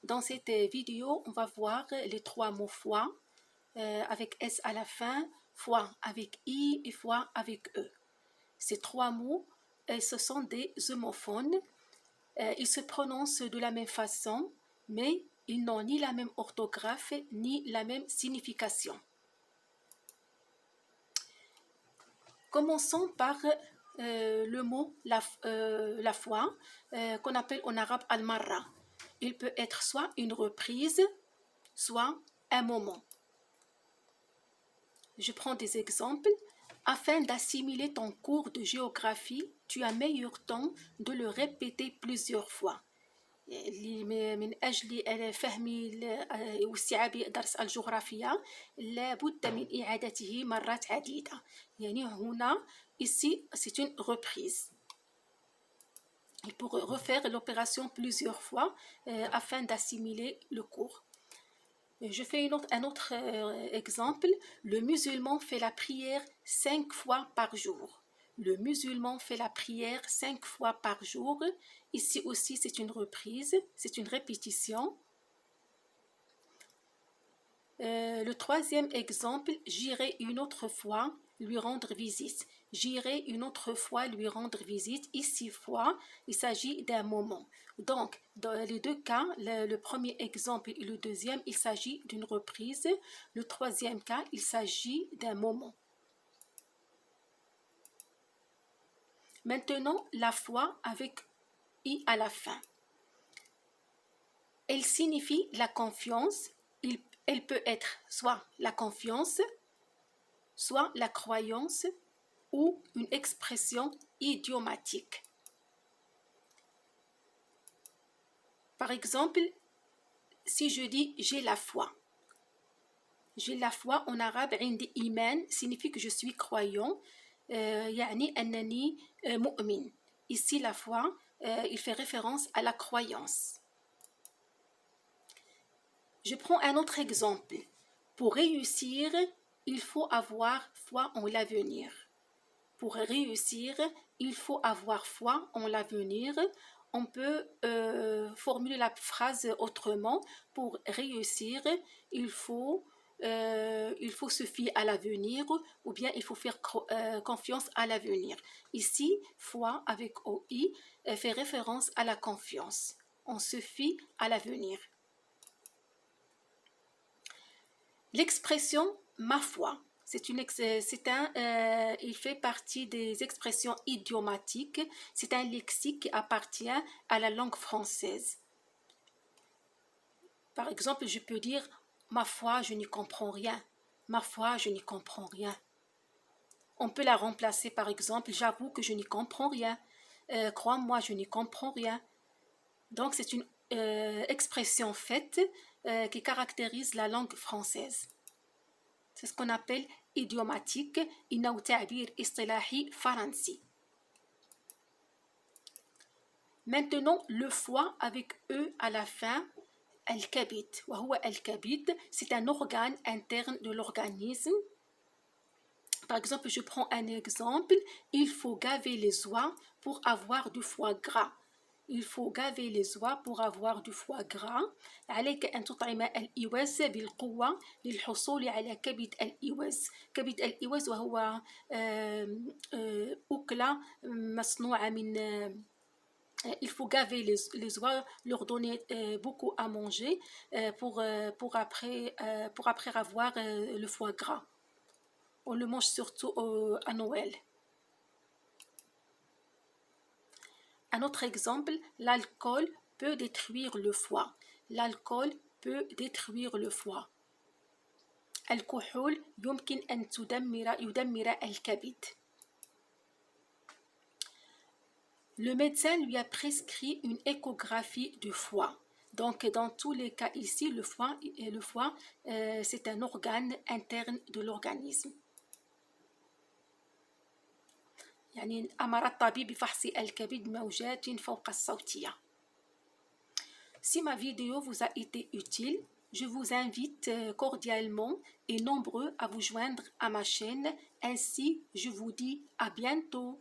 Dans cette vidéo, on va voir les 3 mots foie avec S à la fin, foie avec I et foie avec E. Ces 3 mots, ce sont des homophones. Ils se prononcent de la même façon, mais ils n'ont ni la même orthographe ni la même signification. Commençons par le mot la foi, qu'on appelle en arabe al-marra. Il peut être soit une reprise, soit un moment. Je prends des exemples. Afin d'assimiler ton cours de géographie, tu as meilleur temps de le répéter plusieurs fois. من أجل فهم واستيعاب درس الجغرافيا لابد من إعادته مرات عديدة. يعني هنا ici c'est une reprise. Il faut refaire l'opération plusieurs fois afin d'assimiler le cours. Je fais un autre exemple. Le musulman fait la prière 5 fois par jour. Le musulman fait la prière 5 fois par jour. Ici aussi, c'est une reprise, c'est une répétition. Le troisième exemple, j'irai une autre fois lui rendre visite. J'irai une autre fois lui rendre visite. Ici, fois, il s'agit d'un moment. Donc, dans les deux cas, le premier exemple et le deuxième, il s'agit d'une reprise. Le troisième cas, il s'agit d'un moment. Maintenant, la foi avec I à la fin. Elle signifie la confiance. Elle peut être soit la confiance, soit la croyance ou une expression idiomatique. Par exemple, si je dis j'ai la foi. J'ai la foi en arabe, عندي إيمان signifie que je suis croyant. يعني أنني مؤمن. Ici, la foi, il fait référence à la croyance. Je prends un autre exemple. Pour réussir, il faut avoir foi en l'avenir. Pour réussir, il faut avoir foi en l'avenir. On peut formuler la phrase autrement. Pour réussir, il faut se fier à l'avenir ou bien il faut faire confiance à l'avenir. Ici, foi avec OI fait référence à la confiance. On se fie à l'avenir. L'expression ma foi, il fait partie des expressions idiomatiques. C'est un lexique qui appartient à la langue française. Par exemple, je peux dire ma foi, je n'y comprends rien. Ma foi, je n'y comprends rien. On peut la remplacer par exemple, j'avoue que je n'y comprends rien. Crois-moi, je n'y comprends rien. Donc, c'est une expression faite qui caractérise la langue française. C'est ce qu'on appelle idiomatique. إنه تعبير اصطلاحي فرنسي. Maintenant, le foie avec E à la fin. الكبد وهو الكبد, c'est un organe interne de l'organisme. Par exemple, je prends un exemple. Il faut gaver les oies pour avoir du foie gras. Il faut gaver les oies pour avoir du foie gras. عليك أن تطعم الإوز بالقوة للحصول على كبد الإوز. كبد الإوز وهو أكلة مصنوعة من il faut gaver les oies, leur donner beaucoup à manger pour après avoir le foie gras. On le mange surtout à Noël. Un autre exemple, l'alcool peut détruire le foie. L'alcool peut détruire le foie. الكحول يمكن أن يدمر الكبد. Le médecin lui a prescrit une échographie du foie. Donc, dans tous les cas ici, le foie c'est un organe interne de l'organisme. يعني أمر الطبيب بفحص الكبد موجات فوق الصوتية. Si ma vidéo vous a été utile, je vous invite cordialement et nombreux à vous joindre à ma chaîne. Ainsi, je vous dis à bientôt.